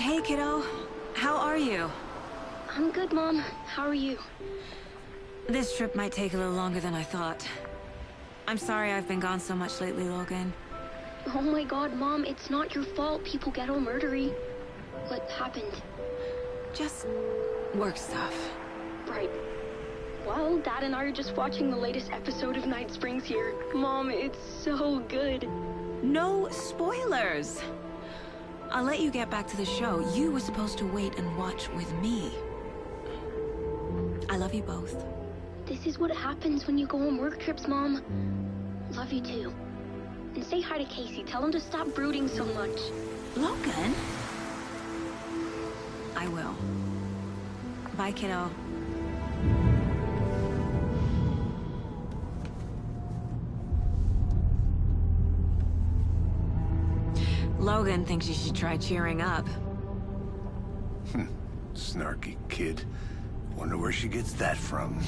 Hey, kiddo. How are you? I'm good, Mom. How are you? This trip might take a little longer than I thought. I'm sorry I've been gone so much lately, Logan. Oh my god, Mom, it's not your fault people get all murdery. What happened? Just work stuff. Right. Well, Dad and I are just watching the latest episode of Night Springs here. Mom, it's so good. No spoilers! I'll let you get back to the show. You were supposed to wait and watch with me. I love you both. This is what happens when you go on work trips, Mom. Love you too. And say hi to Casey. Tell him to stop brooding so much. Logan? I will. Bye, kiddo. Logan thinks you should try cheering up. Snarky kid. Wonder where she gets that from.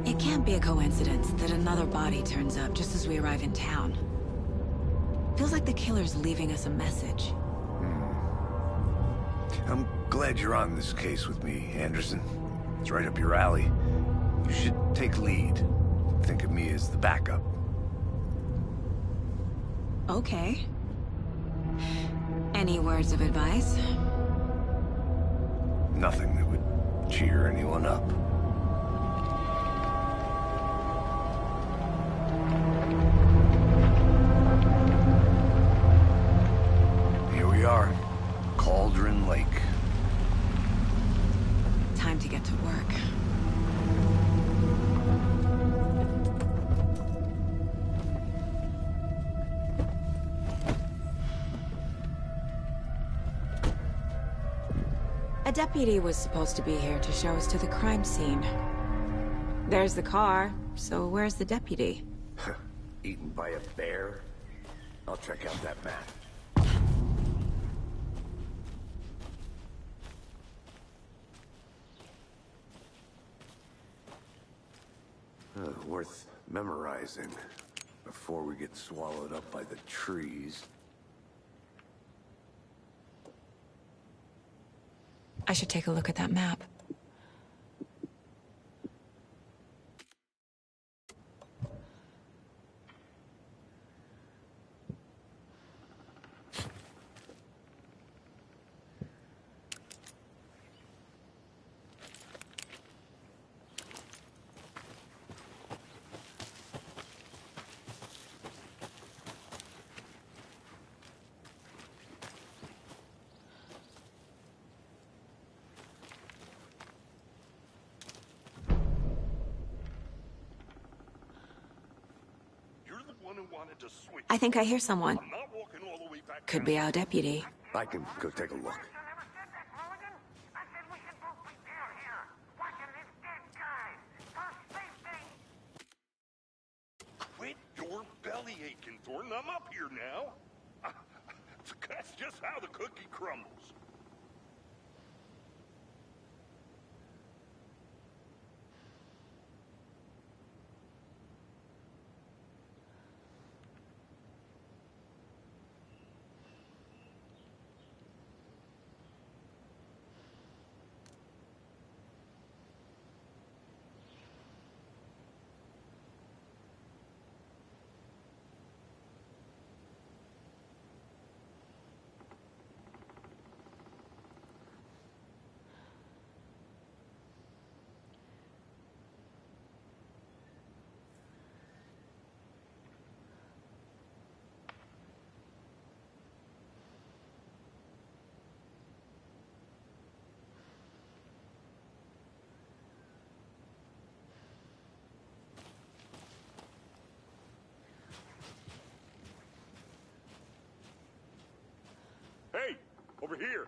It can't be a coincidence that another body turns up just as we arrive in town. Feels like the killer's leaving us a message. I'm glad you're on this case with me, Anderson. It's right up your alley. You should take lead. Think of me as the backup. Okay. Any words of advice? Nothing that would cheer anyone up. Here we are. Cauldron Lake. Time to get to work. A deputy was supposed to be here to show us to the crime scene. There's the car, so where's the deputy? Eaten by a bear? I'll check out that map. Worth memorizing before we get swallowed up by the trees. I should take a look at that map. I think I hear someone. Could be our deputy. I can go take a look. Quit your belly aching, Thornton. I'm up here now. That's just how the cookie crumbles. Hey, over here.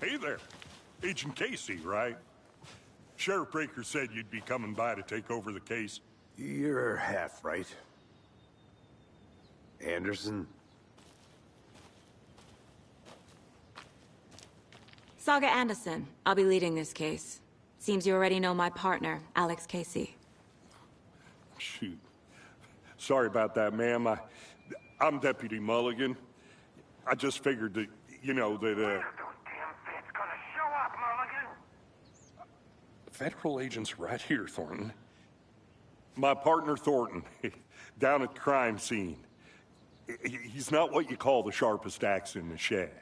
Hey there. Agent Casey, right? Sheriff Breaker said you'd be coming by to take over the case. You're half right. Anderson? Saga Anderson. I'll be leading this case. Seems you already know my partner, Alex Casey. Shoot. Sorry about that, ma'am. I'm Deputy Mulligan. I just figured that, you know, that, Federal agent's right here, Thornton. My partner, Thornton, down at the crime scene. He's not what you call the sharpest axe in the shed.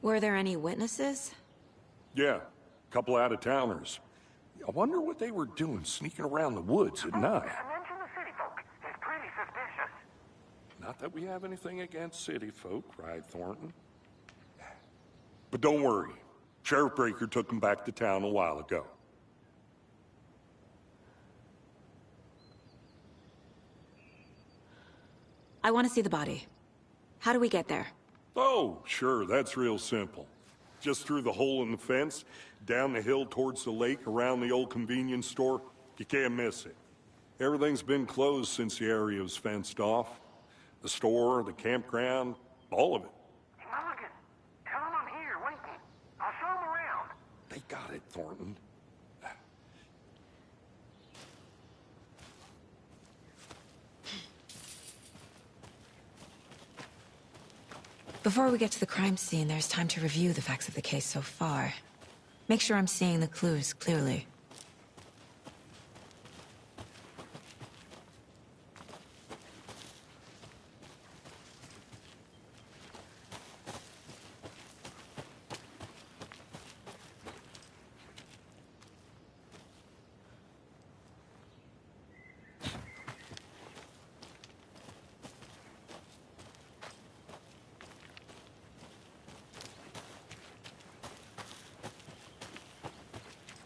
Were there any witnesses? Yeah, a couple out-of-towners. I wonder what they were doing sneaking around the woods at night. Mention the city folk. It's pretty suspicious. Not that we have anything against city folk, cried Thornton. But don't worry. Sheriff Breaker took them back to town a while ago. I want to see the body. How do we get there? Oh, sure, that's real simple. Just through the hole in the fence, down the hill towards the lake, around the old convenience store. You can't miss it. Everything's been closed since the area was fenced off. The store, the campground, all of it. Mulligan, tell him I'm here, waiting. I'll show him around. They got it, Thornton. Before we get to the crime scene, there's time to review the facts of the case so far. Make sure I'm seeing the clues clearly.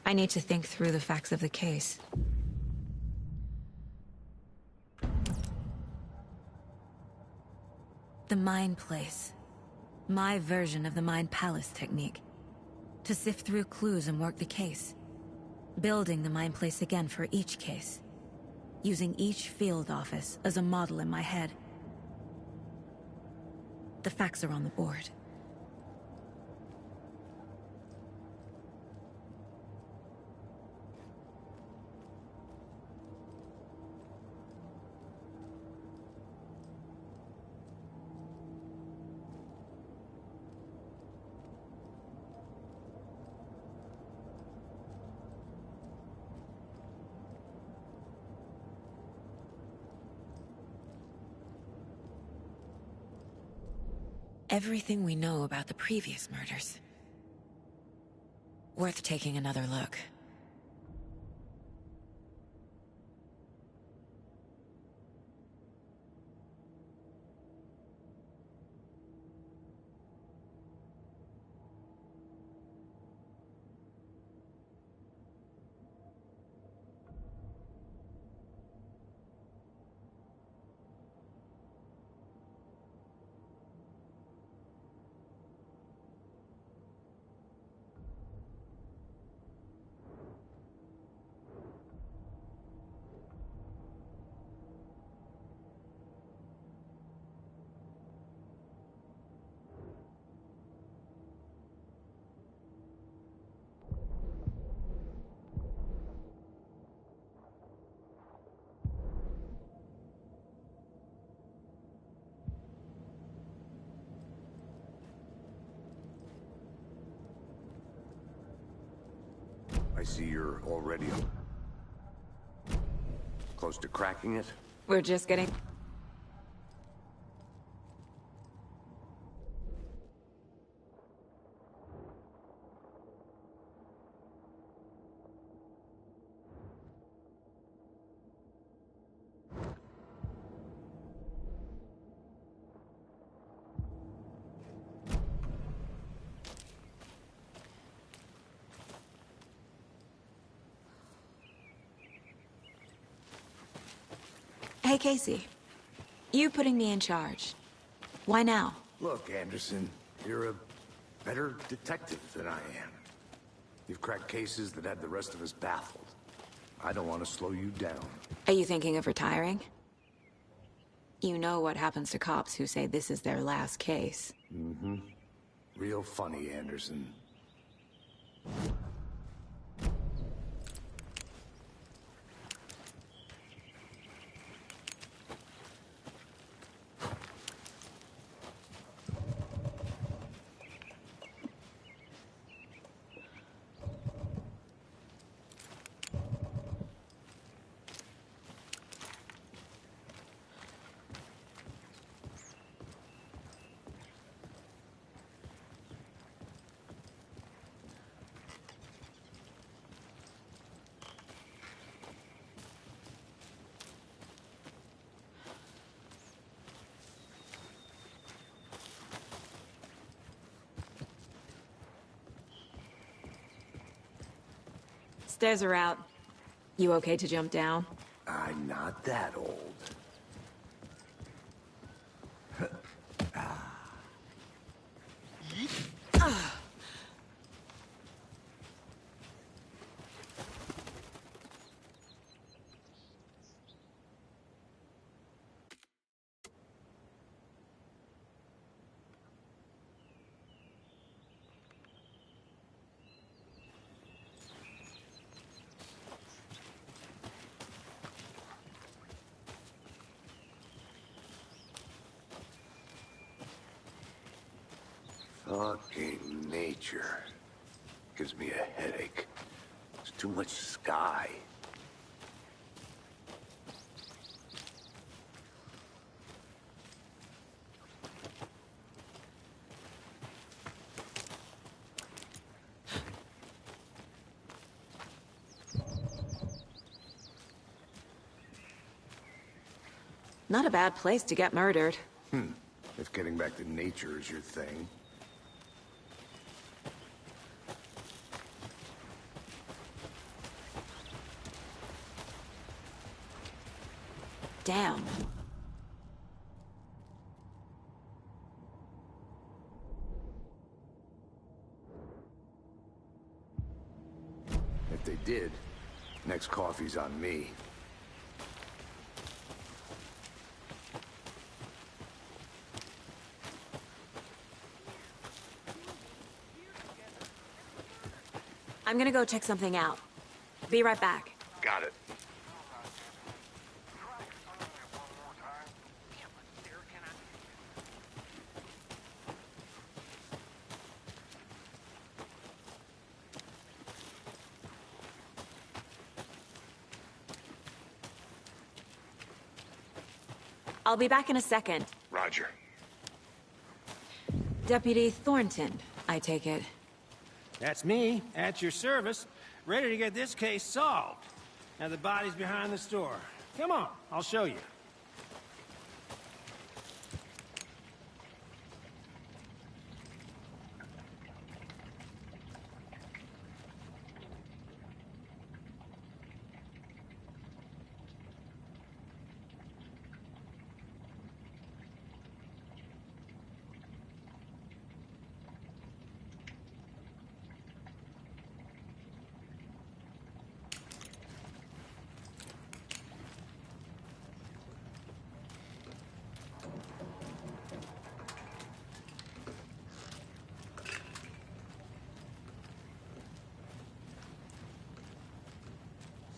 I need to think through the facts of the case. The Mind Place. My version of the Mind Palace technique. To sift through clues and work the case. Building the Mind Place again for each case. Using each field office as a model in my head. The facts are on the board. Everything we know about the previous murders. Worth taking another look. I see you're already close to cracking it. We're just getting... Hey, Casey. You putting me in charge. Why now? Look, Anderson, you're a better detective than I am. You've cracked cases that had the rest of us baffled. I don't want to slow you down. Are you thinking of retiring? You know what happens to cops who say this is their last case. Mm-hmm. Real funny, Anderson. Stairs are out. You okay to jump down? I'm not that old. Fucking nature. Gives me a headache. There's too much sky. Not a bad place to get murdered. If getting back to nature is your thing. Damn. If they did, next coffee's on me. I'm gonna go check something out. Be right back. Got it. I'll be back in a second. Roger. Deputy Thornton, I take it. That's me, at your service, ready to get this case solved. Now the body's behind the store. Come on, I'll show you.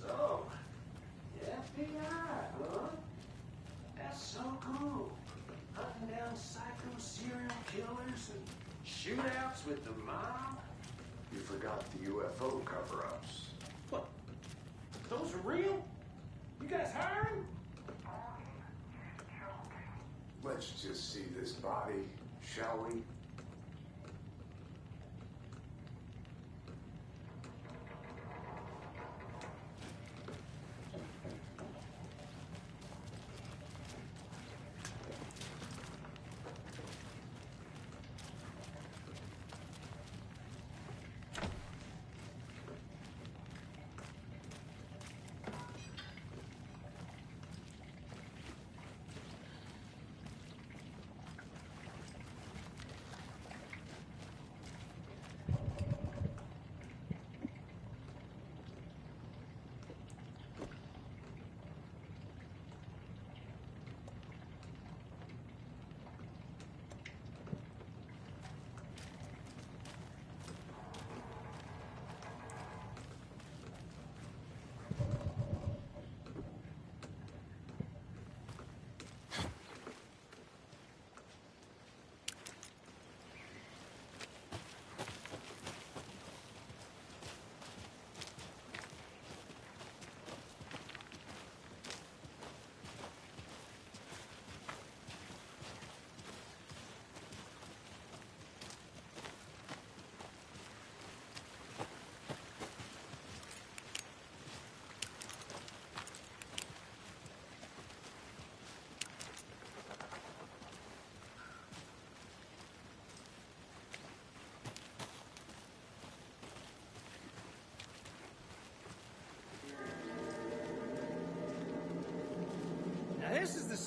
So, the FBI, huh? That's so cool. Hunting down psycho serial killers and shootouts with the mob. You forgot the UFO cover-ups. What? Those are real? You guys hiring? Let's just see this body, shall we?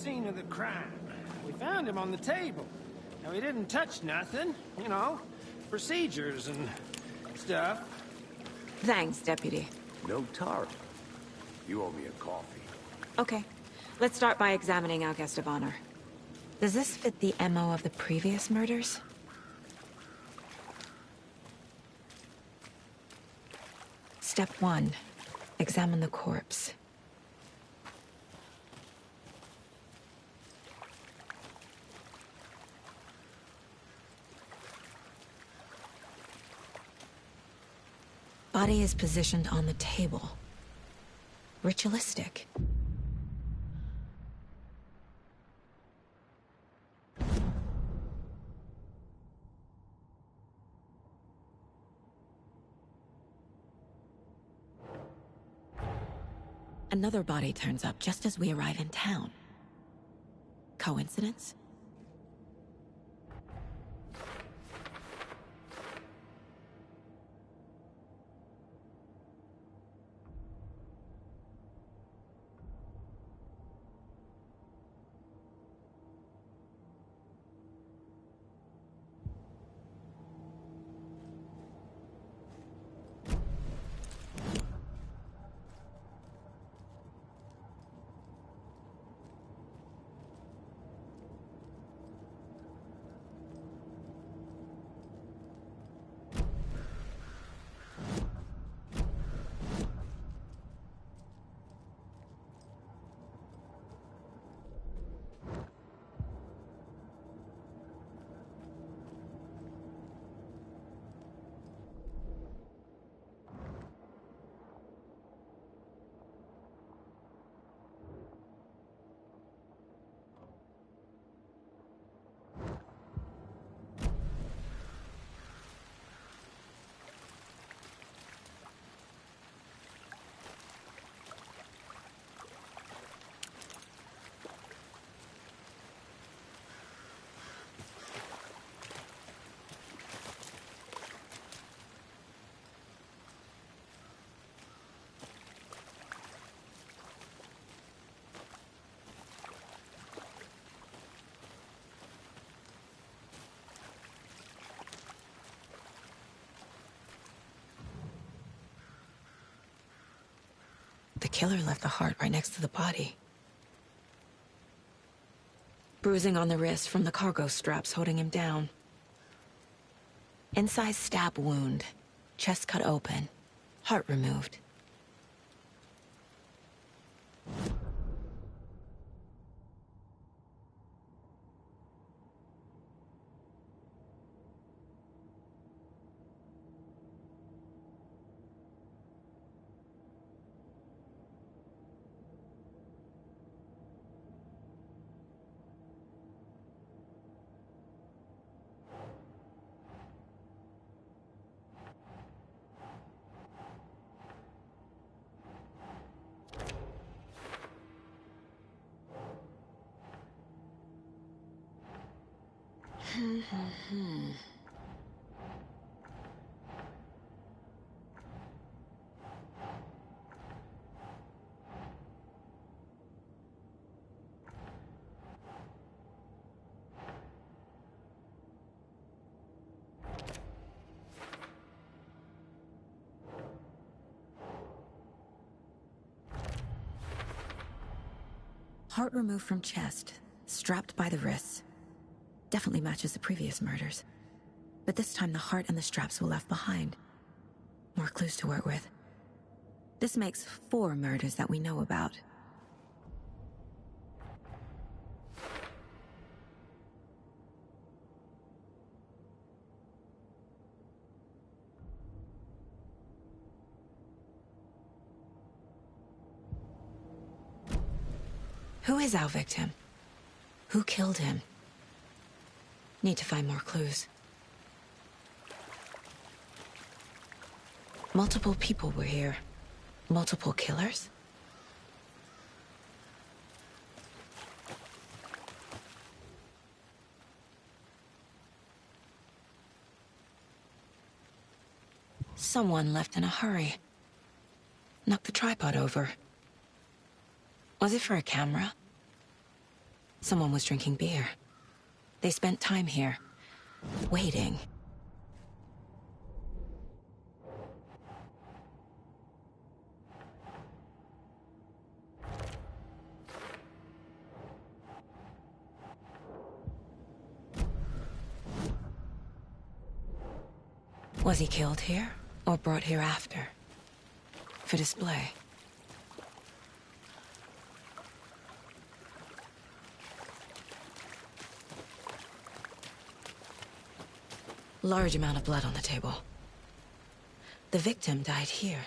scene of the crime. We found him on the table. Now, he didn't touch nothing, you know, procedures and stuff. Thanks, Deputy. No tar. You owe me a coffee. Okay. Let's start by examining our guest of honor. Does this fit the MO of the previous murders? Step 1. Examine the corpse. Body is positioned on the table. Ritualistic. Another body turns up just as we arrive in town. Coincidence? The killer left the heart right next to the body. Bruising on the wrist from the cargo straps holding him down. Incised stab wound. Chest cut open. Heart removed. Heart removed from chest, strapped by the wrists. Definitely matches the previous murders. But this time the heart and the straps were left behind. More clues to work with. This makes 4 murders that we know about. Who is our victim? Who killed him? Need to find more clues. Multiple people were here. Multiple killers? Someone left in a hurry. Knocked the tripod over. Was it for a camera? Someone was drinking beer. They spent time here, waiting. Was he killed here, or brought here after? For display? Large amount of blood on the table. The victim died here.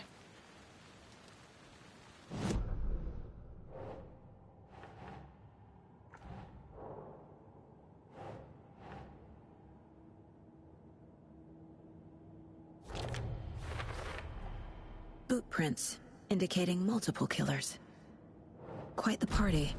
Boot prints, indicating multiple killers. Quite the party.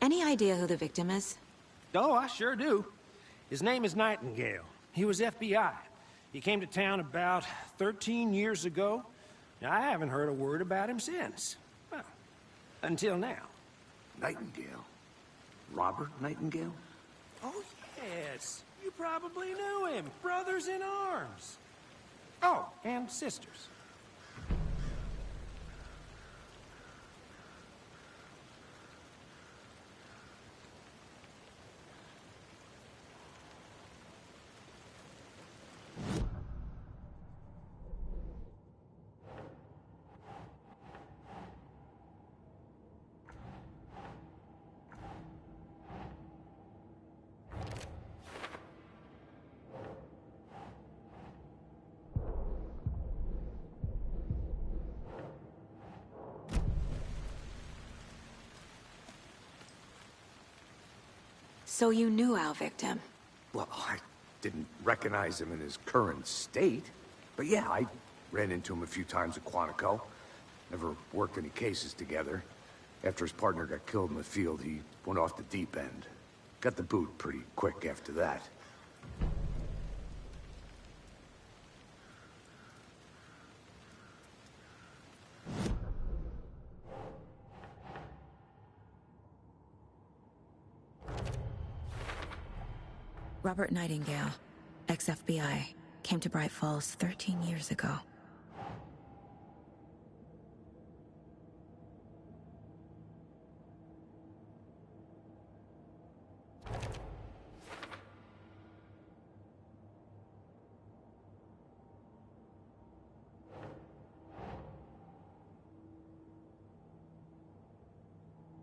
Any idea who the victim is? Oh, I sure do. His name is Nightingale. He was FBI. He came to town about 13 years ago. Now, I haven't heard a word about him since. Well, until now. Nightingale? Robert Nightingale? Oh, yes. You probably knew him. Brothers in arms. Oh, and sisters. So you knew our victim? Well, I didn't recognize him in his current state. But yeah, I ran into him a few times at Quantico. Never worked any cases together. After his partner got killed in the field, he went off the deep end. Got the boot pretty quick after that. Robert Nightingale, ex-FBI, came to Bright Falls 13 years ago.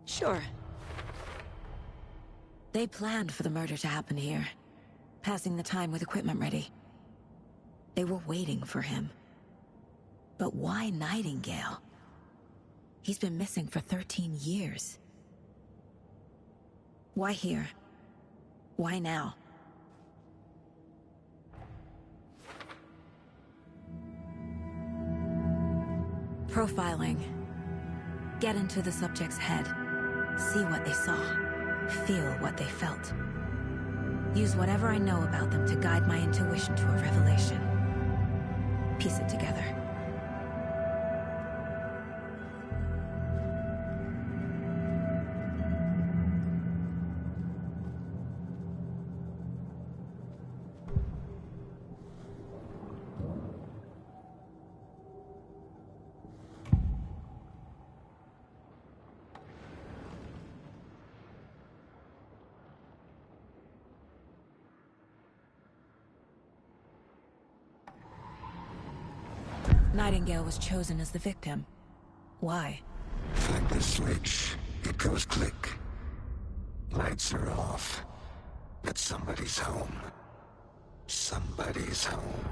Sure. They planned for the murder to happen here. Passing the time with equipment ready. They were waiting for him. But why Nightingale? He's been missing for 13 years. Why here? Why now? Profiling. Get into the subject's head. See what they saw. Feel what they felt. Use whatever I know about them to guide my intuition to a revelation. Piece it together. Nightingale was chosen as the victim. Why? Flick the switch, it goes click. Lights are off. But somebody's home. Somebody's home.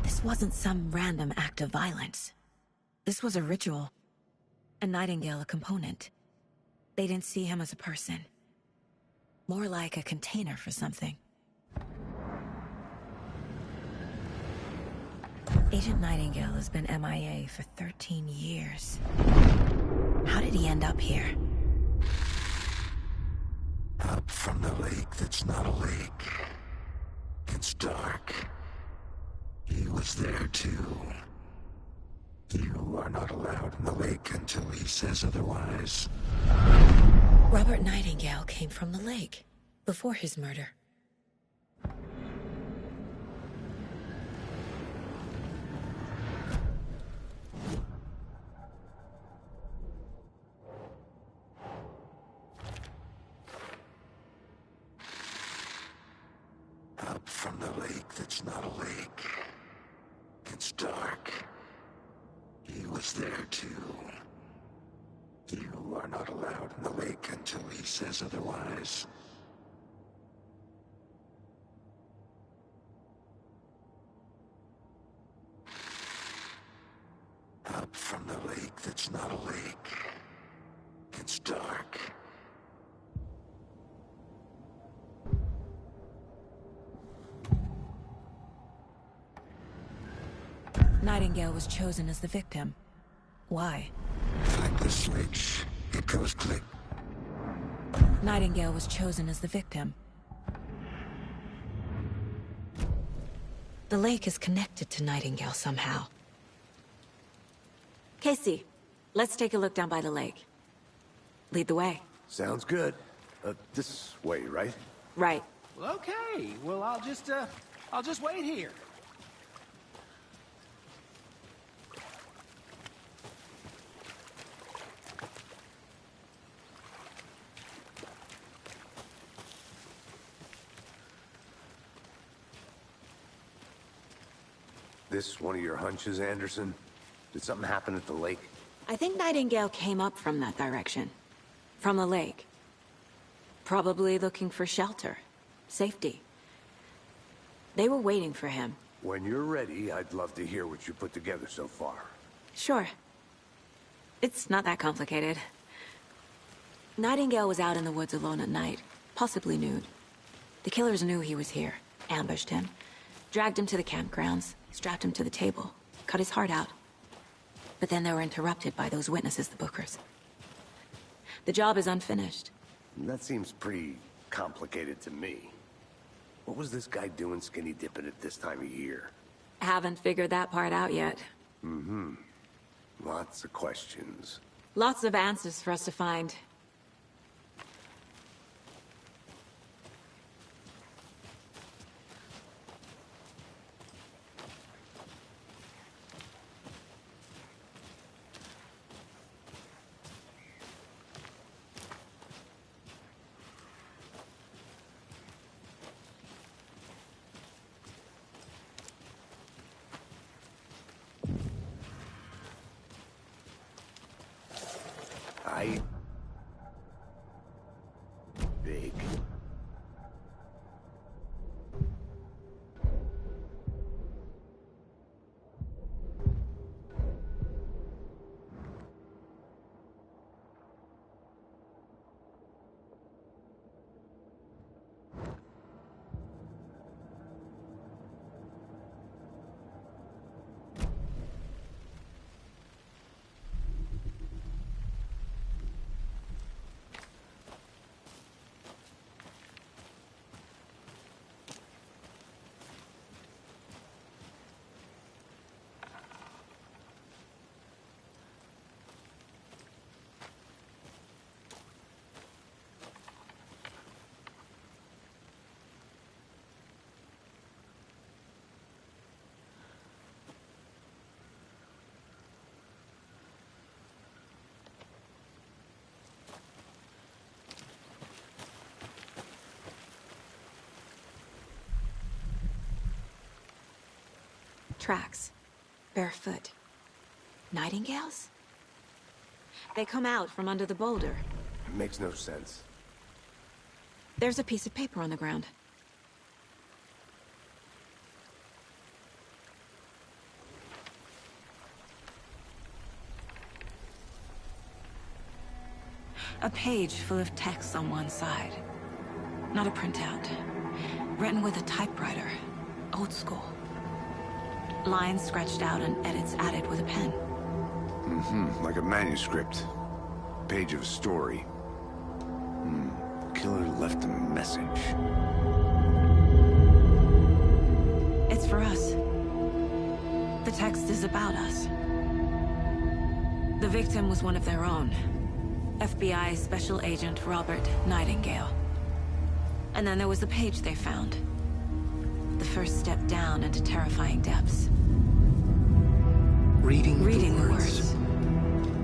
This wasn't some random act of violence. This was a ritual. And Nightingale a component. They didn't see him as a person. More like a container for something. Agent Nightingale has been MIA for 13 years. How did he end up here? Up from the lake that's not a lake. It's dark. He was there too. You are not allowed in the lake until he says otherwise. Robert Nightingale came from the lake, before his murder. Up from the lake that's not a lake. It's dark. He was there too. You are not allowed in the lake until he says otherwise. Up from the lake that's not a lake. It's dark. Nightingale was chosen as the victim. Why? Flick the switch, it goes click. Nightingale was chosen as the victim. The lake is connected to Nightingale somehow. Casey, let's take a look down by the lake. Lead the way. Sounds good. This way, right? Right. Well, okay. Well, I'll just wait here. This one of your hunches, Anderson? Did something happen at the lake? I think Nightingale came up from that direction. From the lake. Probably looking for shelter. Safety. They were waiting for him. When you're ready, I'd love to hear what you put together so far. Sure. It's not that complicated. Nightingale was out in the woods alone at night, possibly nude. The killers knew he was here, ambushed him, dragged him to the campgrounds, strapped him to the table, cut his heart out. But then they were interrupted by those witnesses, the Bookers. The job is unfinished. That seems pretty complicated to me. What was this guy doing skinny dipping at this time of year? Haven't figured that part out yet. Lots of questions. Lots of answers for us to find. Tracks. Barefoot. Nightingales? They come out from under the boulder. It makes no sense. There's a piece of paper on the ground. A page full of text on one side. Not a printout. Written with a typewriter. Old school. Lines scratched out and edits added with a pen. Like a manuscript. Page of a story. Killer left a message. It's for us. The text is about us. The victim was one of their own. FBI Special Agent Robert Nightingale. And then there was the page they found. The first step down into terrifying depths. Reading the words.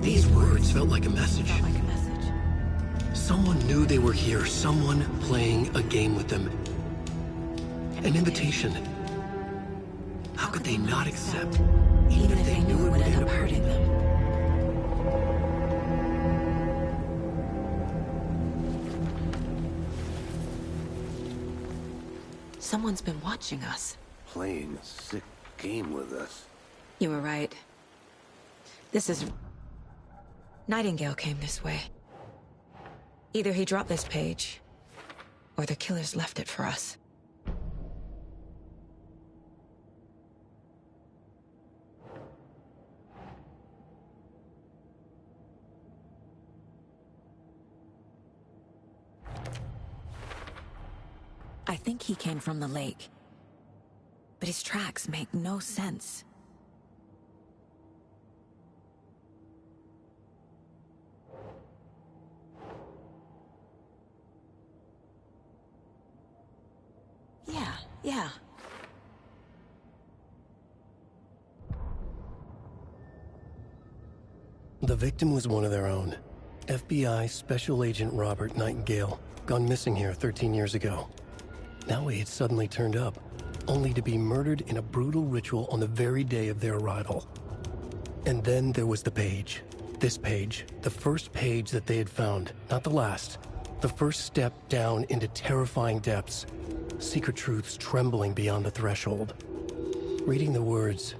These words felt like a message. Someone knew they were here, someone playing a game with them. An invitation. How could they not accept, even if they knew it would end up hurting them? Someone's been watching us. Playing a sick game with us. You were right. This is... Nightingale came this way. Either he dropped this page, or the killers left it for us. I think he came from the lake. But his tracks make no sense. Yeah. The victim was one of their own. FBI Special Agent Robert Nightingale, gone missing here 13 years ago. Now he had suddenly turned up, only to be murdered in a brutal ritual on the very day of their arrival. And then there was the page. This page, the first page that they had found, not the last. The first step down into terrifying depths. Secret truths trembling beyond the threshold. Reading the words,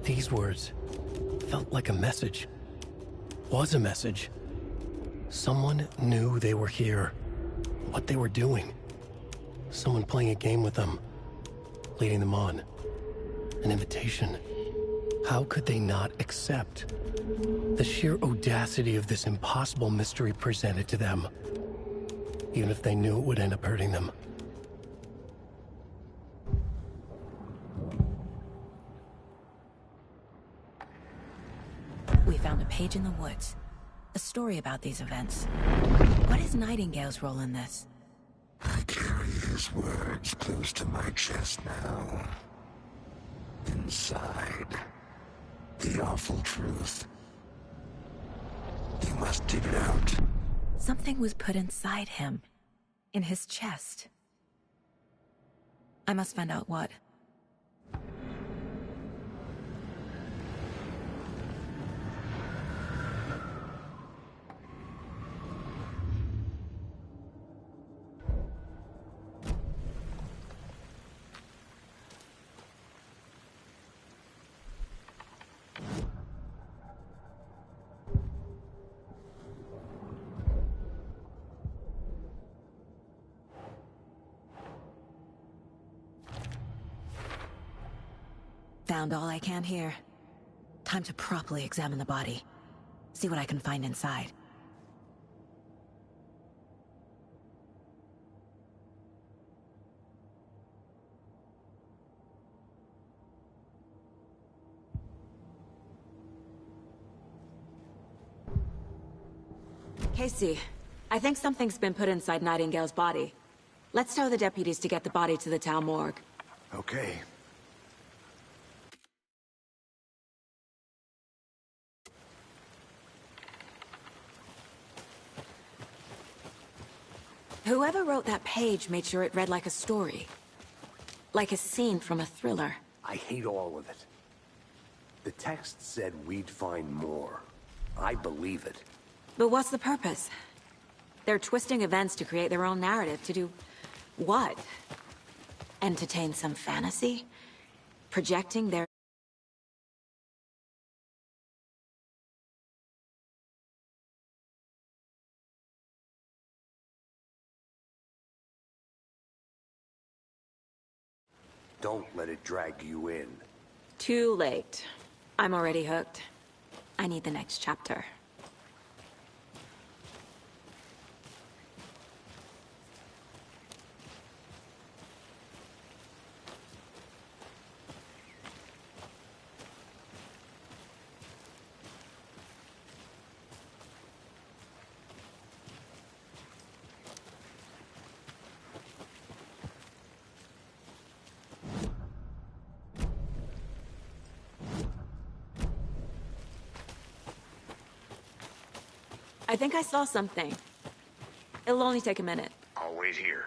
these words, felt like a message. Was a message. Someone knew they were here. What they were doing. Someone playing a game with them. Leading them on. An invitation. How could they not accept? The sheer audacity of this impossible mystery presented to them. Even if they knew it would end up hurting them. We found a page in the woods. A story about these events. What is Nightingale's role in this? I carry his words close to my chest now. Inside, the awful truth. You must dig it out. Something was put inside him. In his chest. I must find out what. Found all I can here. Time to properly examine the body. See what I can find inside. Casey, I think something's been put inside Nightingale's body. Let's tell the deputies to get the body to the town morgue. Okay. Whoever wrote that page made sure it read like a story. Like a scene from a thriller. I hate all of it. The text said we'd find more. I believe it. But what's the purpose? They're twisting events to create their own narrative. To do what? Entertain some fantasy? Projecting their... Don't let it drag you in. Too late. I'm already hooked. I need the next chapter. I think I saw something. It'll only take a minute. I'll wait here.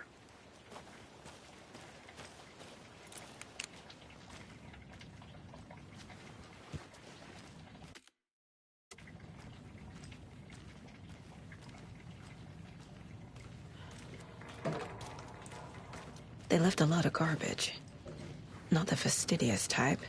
They left a lot of garbage. Not the fastidious type.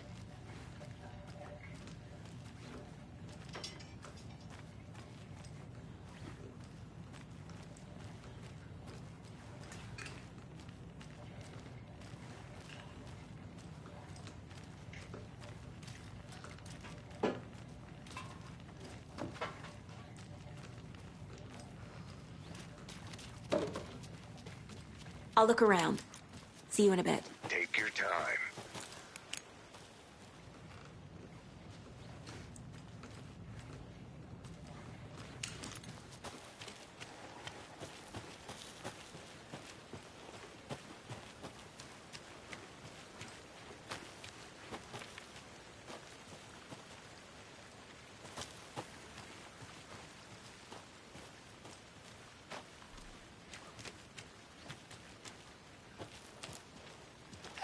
I'll look around. See you in a bit. Take your time.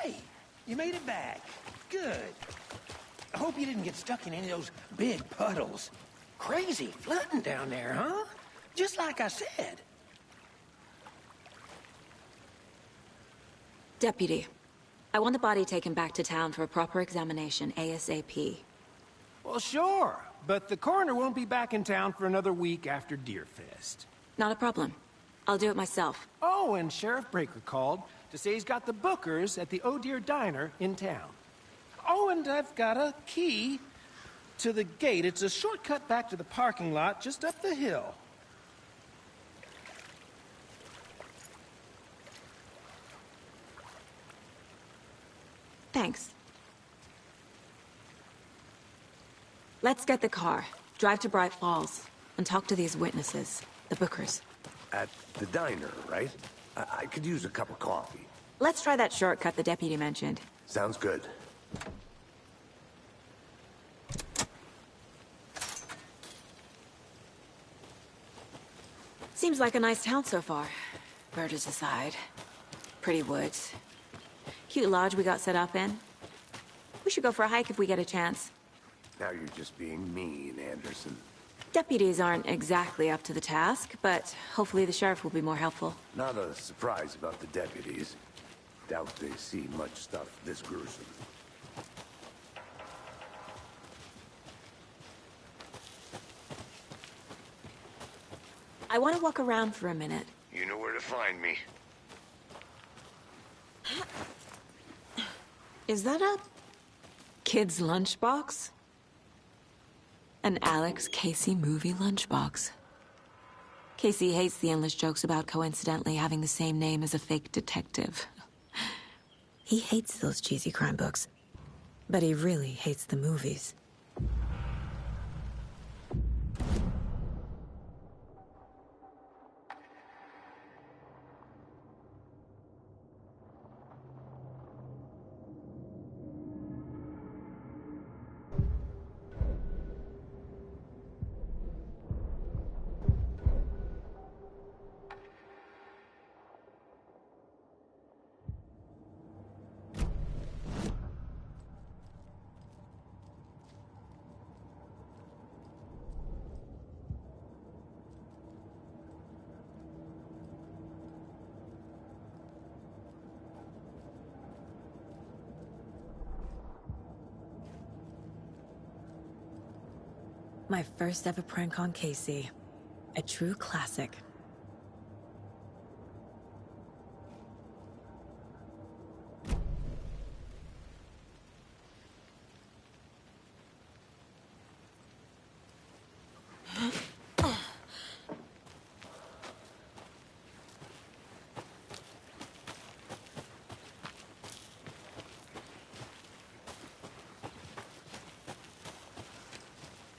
Hey, you made it back. Good. I hope you didn't get stuck in any of those big puddles. Crazy flooding down there, huh? Just like I said. Deputy, I want the body taken back to town for a proper examination ASAP. Well, sure. But the coroner won't be back in town for another week after Deerfest. Not a problem. I'll do it myself. Oh, and Sheriff Breaker called to say he's got the Bookers at the Oh Dear Diner in town. Oh, and I've got a key to the gate. It's a shortcut back to the parking lot just up the hill. Thanks. Let's get the car, drive to Bright Falls, and talk to these witnesses, the Bookers. At the diner, right? I could use a cup of coffee. Let's try that shortcut the deputy mentioned. Sounds good. Seems like a nice town so far. Murders aside. Pretty woods. Cute lodge we got set up in. We should go for a hike if we get a chance. Now you're just being mean, Anderson. Deputies aren't exactly up to the task, but hopefully the sheriff will be more helpful. Not a surprise about the deputies. Doubt they see much stuff this gruesome. I want to walk around for a minute. You know where to find me. Is that a kid's lunchbox? An Alex Casey movie lunchbox. Casey hates the endless jokes about coincidentally having the same name as a fake detective. He hates those cheesy crime books, but he really hates the movies. My first ever prank on Casey. A true classic.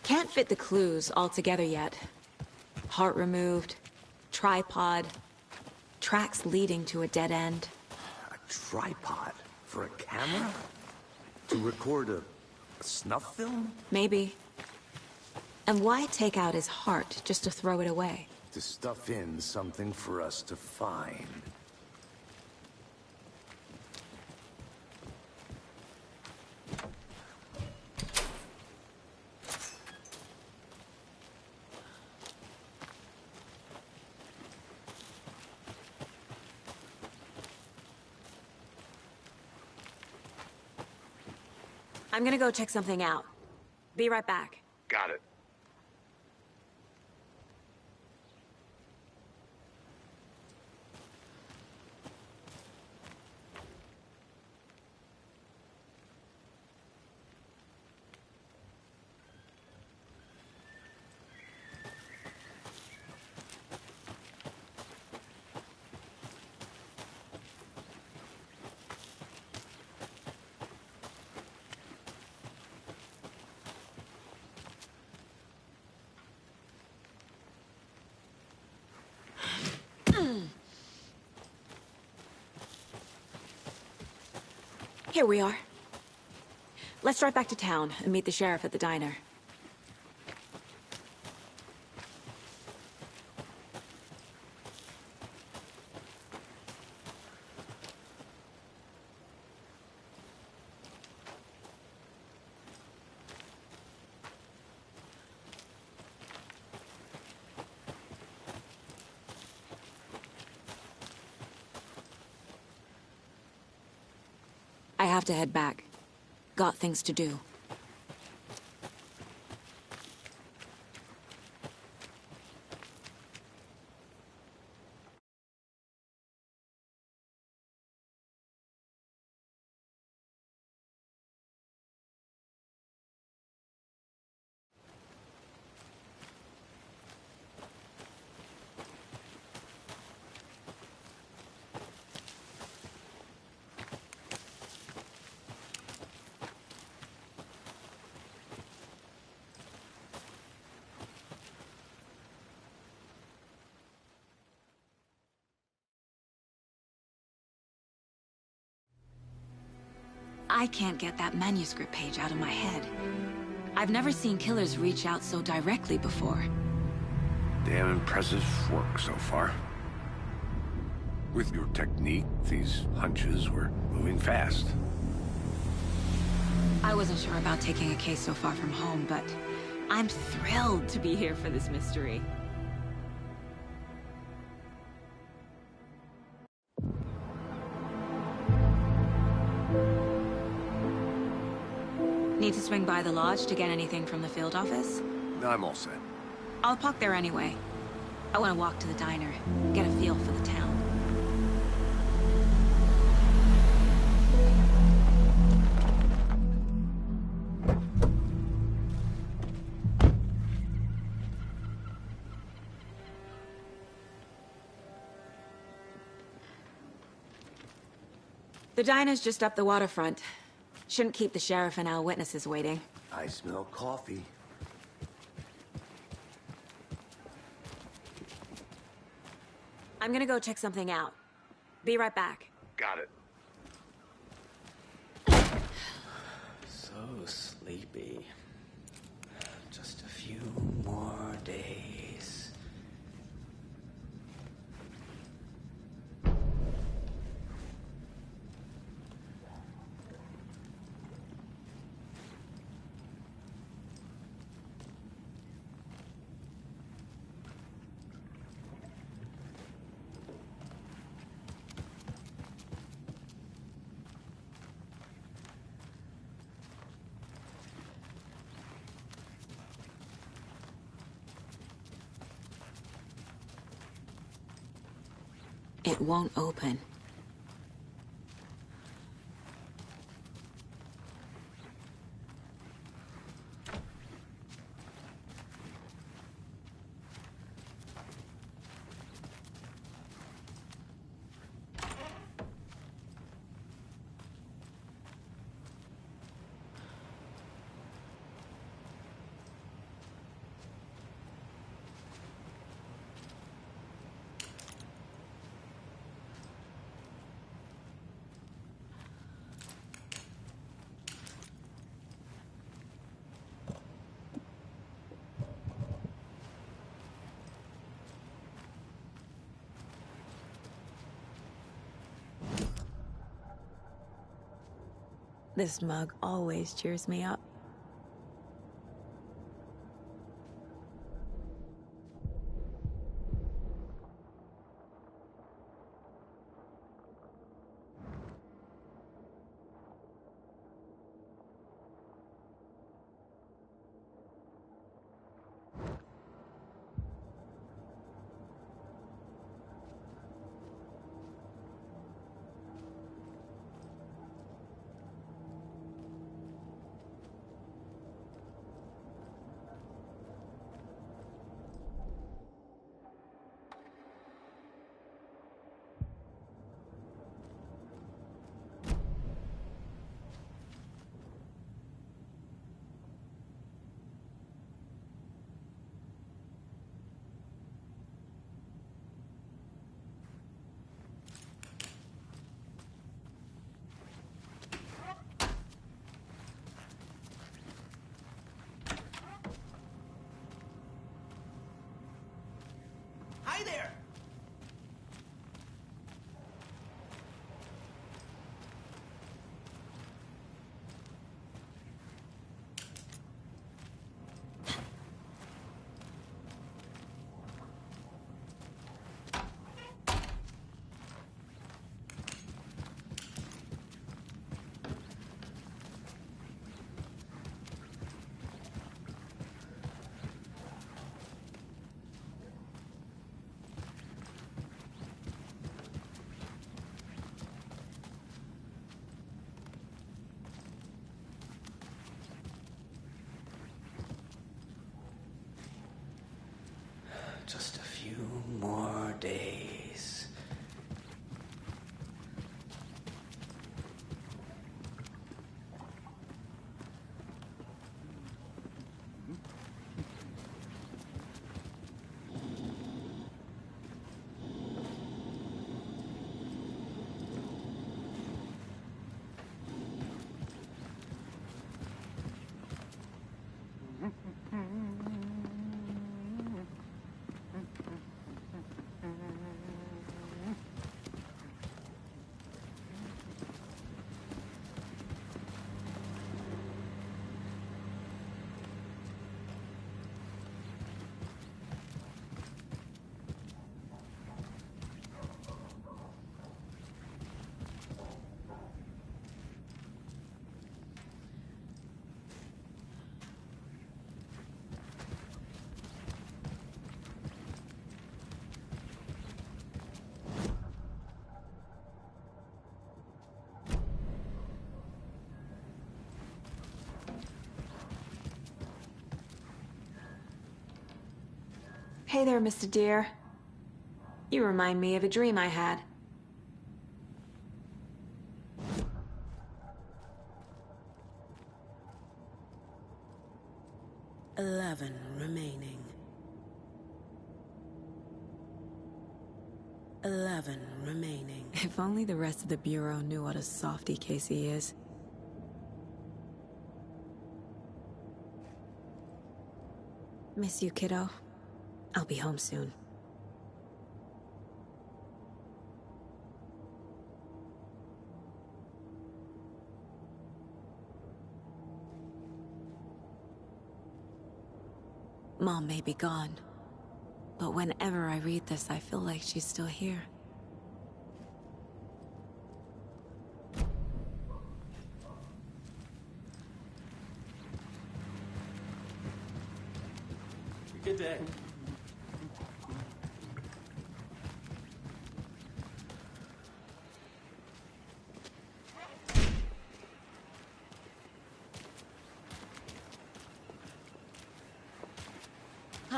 Can't fit the clues all together yet. Heart removed, tripod, tracks leading to a dead end. A tripod? For a camera? To record a snuff film? Maybe. And why take out his heart just to throw it away? To stuff in something for us to find. I'm gonna go check something out. Be right back. Got it. Here we are. Let's drive back to town and meet the sheriff at the diner. I have to head back. Got things to do. I can't get that manuscript page out of my head. I've never seen killers reach out so directly before. Damn impressive work so far. With your technique, these hunches were moving fast. I wasn't sure about taking a case so far from home, but I'm thrilled to be here for this mystery. Need to swing by the lodge to get anything from the field office? I'm all set. I'll park there anyway. I want to walk to the diner, get a feel for the town. The diner's just up the waterfront. Shouldn't keep the sheriff and our witnesses waiting. I smell coffee. I'm gonna go check something out. Be right back. Got it. So sleepy. Just a few more days. It won't open. This mug always cheers me up. Hi there! Just a few more days. Hey there, Mr. Deer. You remind me of a dream I had. "11 remaining. 11 remaining." If only the rest of the Bureau knew what a softy Casey is. Miss you, kiddo. I'll be home soon. Mom may be gone, but whenever I read this, I feel like she's still here. Good day.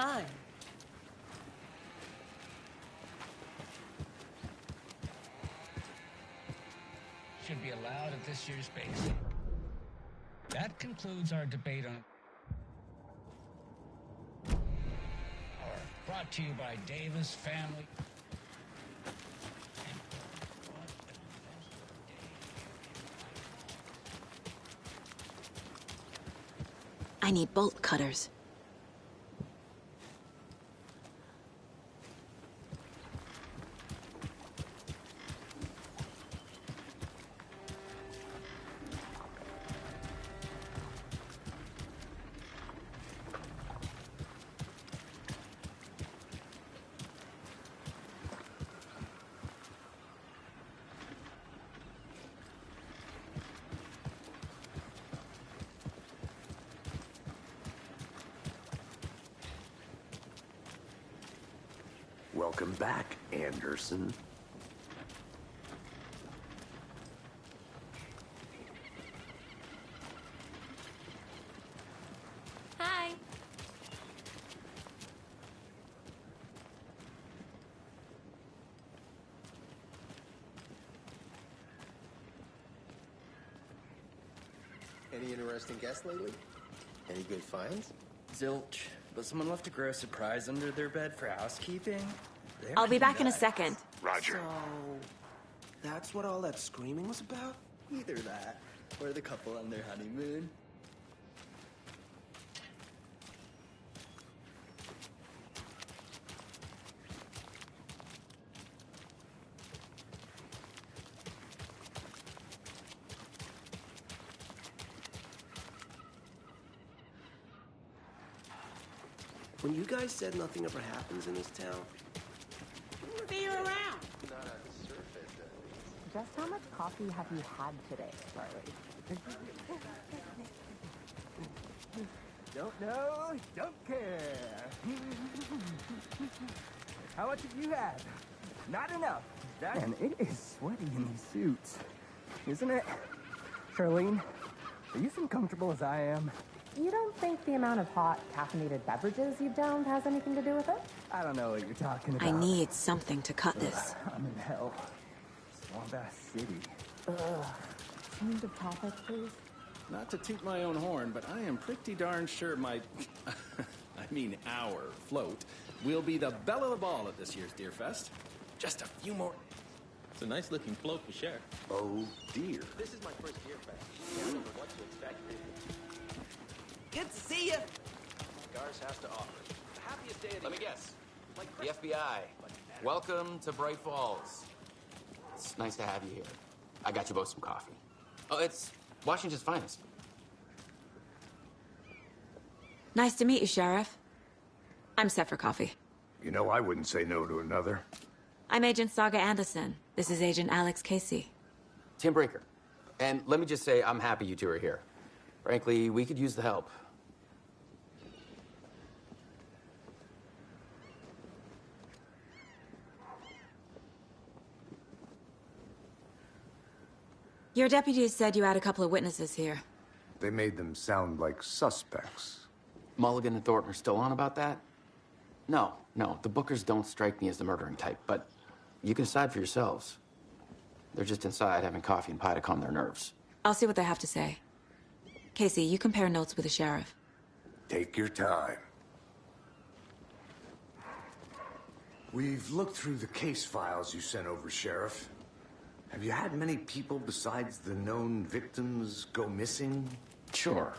time. Should be allowed at this year's base. That concludes our debate on... Brought to you by Davis Family. I need bolt cutters. Welcome back, Anderson. Hi. Any interesting guests lately? Any good finds? Zilch, but someone left a gross surprise under their bed for housekeeping. I'll be back in a second. Roger. So, that's what all that screaming was about? Either that, or the couple on their honeymoon. When you guys said nothing ever happens in this town, See you around. not on the surface, Just how much coffee have you had today, Charlie? Don't know, don't care. How much have you had? Not enough. Man, it is sweaty in these suits, isn't it? Charlene, are you as uncomfortable as I am? You don't think the amount of hot, caffeinated beverages you've downed has anything to do with it? I don't know what you're talking about. I need something to cut this. I'm in hell. Swamp ass city. Change of topic, please. Not to toot my own horn, but I am pretty darn sure my... I mean our float will be the belle of the ball at this year's Deer Fest. Just a few more... It's a nice looking float for sure. Oh, dear. This is my first Deer Fest. I don't know what to expect. Good to see you. Gar's has to offer. The happiest day of the... Let me guess. The FBI. Welcome to Bright Falls. It's nice to have you here. I got you both some coffee. Oh, it's Washington's finest. Nice to meet you, Sheriff. I'm set for coffee. You know, I wouldn't say no to another. I'm Agent Saga Anderson. This is Agent Alex Casey. Tim Brinker. And let me just say, I'm happy you two are here. Frankly, we could use the help. Your deputies said you had a couple of witnesses here. They made them sound like suspects. Mulligan and Thornton are still on about that? No, the Bookers don't strike me as the murdering type, but you can decide for yourselves. They're just inside having coffee and pie to calm their nerves. I'll see what they have to say. Casey, you compare notes with the sheriff. Take your time. We've looked through the case files you sent over, Sheriff. Have you had many people besides the known victims go missing? Sure.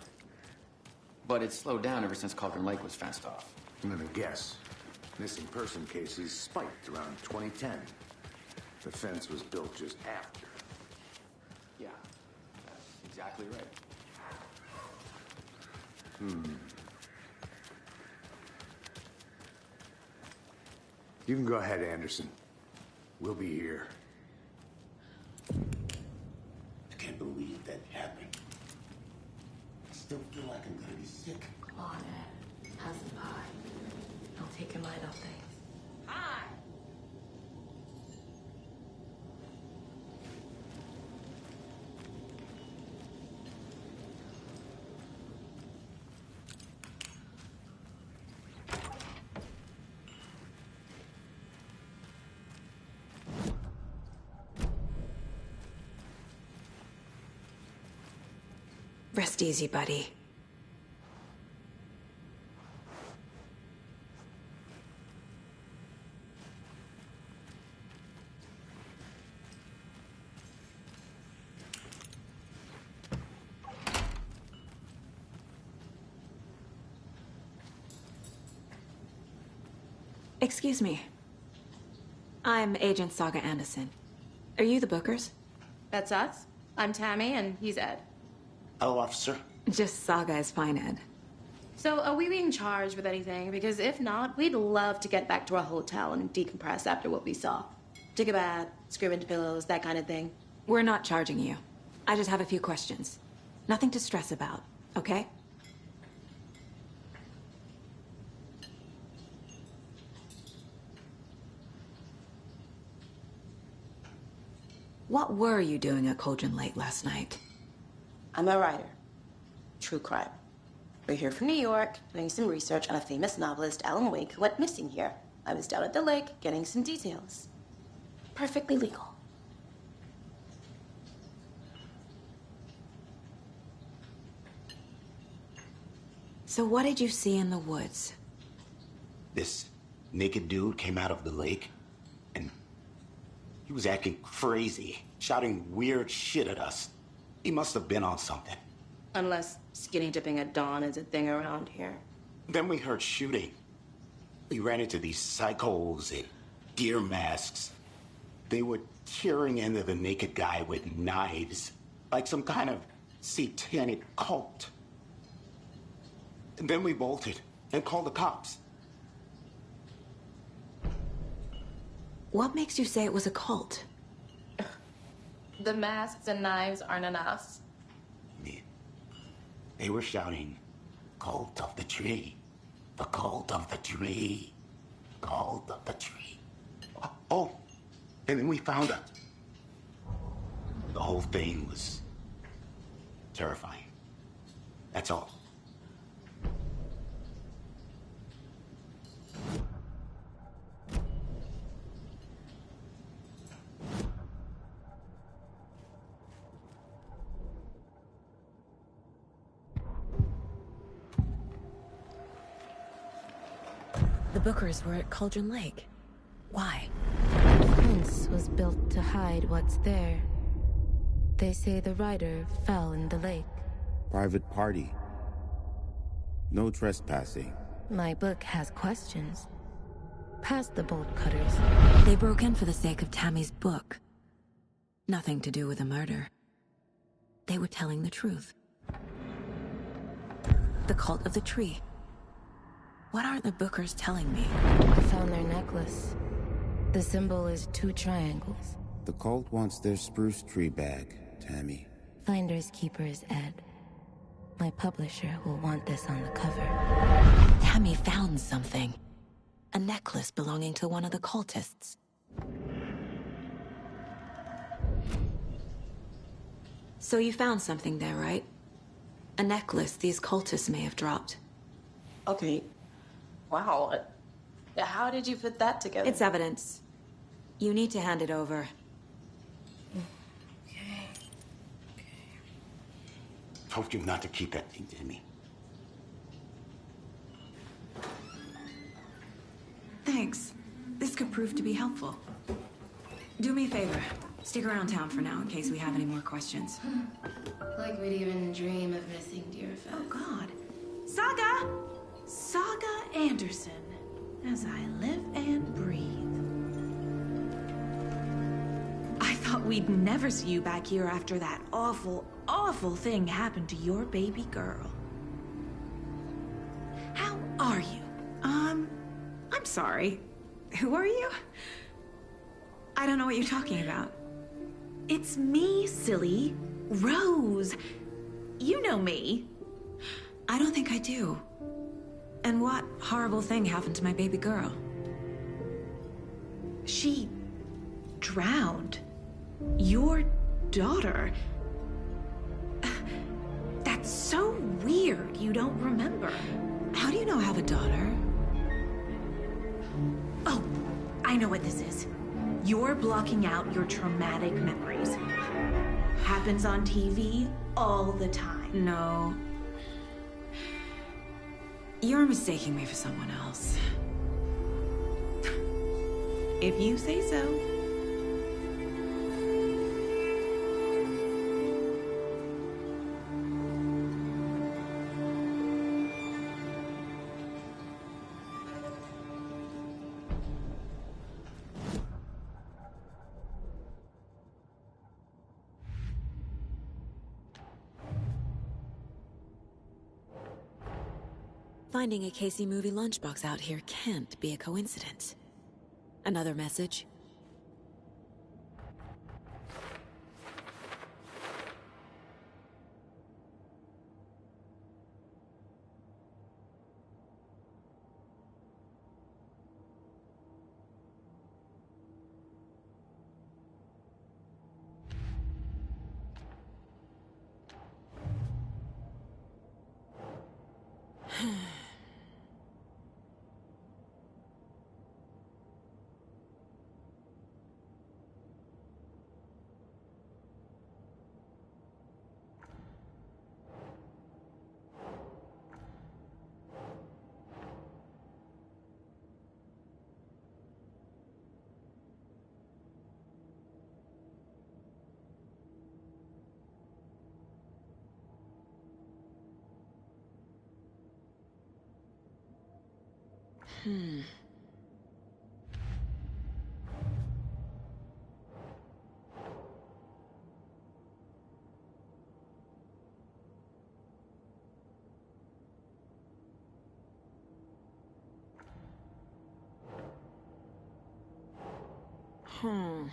But it's slowed down ever since Cauldron Lake was fenced off. I'm gonna guess. Missing person cases spiked around 2010. The fence was built just after. Yeah, that's exactly right. You can go ahead, Anderson. We'll be here. I can't believe that happened. I still feel like I'm gonna be sick. Come on, Ed. Have some pie. Don't take your mind off things. Hi! Rest easy, buddy. Excuse me. I'm Agent Saga Anderson. Are you the Bookers? That's us. I'm Tammy, and he's Ed. Hello, officer. Just Saga is fine, Ed. So, are we being charged with anything? Because if not, we'd love to get back to our hotel and decompress after what we saw. Take a bath, scream into pillows, that kind of thing. We're not charging you. I just have a few questions. Nothing to stress about, okay? What were you doing at Cauldron Lake last night? I'm a writer. True crime. We're here from New York, doing some research on a famous novelist, Alan Wake, who went missing here. I was down at the lake, getting some details. Perfectly legal. So what did you see in the woods? This naked dude came out of the lake, and he was acting crazy, shouting weird shit at us. He must have been on something. Unless skinny dipping at dawn is a thing around here. Then we heard shooting. We ran into these psychos in deer masks. They were tearing into the naked guy with knives, like some kind of satanic cult. And then we bolted and called the cops. What makes you say it was a cult? The masks and knives aren't enough. They were shouting, "Cult of the tree, the cult of the tree, cult of the tree." Oh, and then we found out. The whole thing was terrifying. That's all. The Bookers were at Cauldron Lake. Why? The fence was built to hide what's there. They say the rider fell in the lake. Private party. No trespassing. My book has questions. Past the bolt cutters. They broke in for the sake of Tammy's book. Nothing to do with the murder. They were telling the truth. The cult of the tree. What are the Bookers telling me? I found their necklace. The symbol is 2 triangles. The cult wants their spruce tree bag, Tammy. Finders keepers, Ed. My publisher will want this on the cover. Tammy found something. A necklace belonging to one of the cultists. So you found something there, right? A necklace these cultists may have dropped. Okay. Wow. How did you put that together? It's evidence. You need to hand it over. Okay. Told you not to keep that thing to me. Thanks. This could prove to be helpful. Do me a favor. Stick around town for now in case we have any more questions. Like we'd even dream of missing Deerfest. Oh, God. Saga! Saga Anderson. As I live and breathe. I thought we'd never see you back here after that awful, awful thing happened to your baby girl. How are you? I'm sorry. Who are you? I don't know what you're talking about. It's me, silly. Rose. You know me. I don't think I do. And what horrible thing happened to my baby girl? She drowned. Your daughter. That's so weird you don't remember. How do you know I have a daughter? Oh, I know what this is. You're blocking out your traumatic memories. Happens on TV all the time. No. You're mistaking me for someone else. If you say so. Finding a Casey movie lunchbox out here can't be a coincidence. Another message? Hmm. Hmm.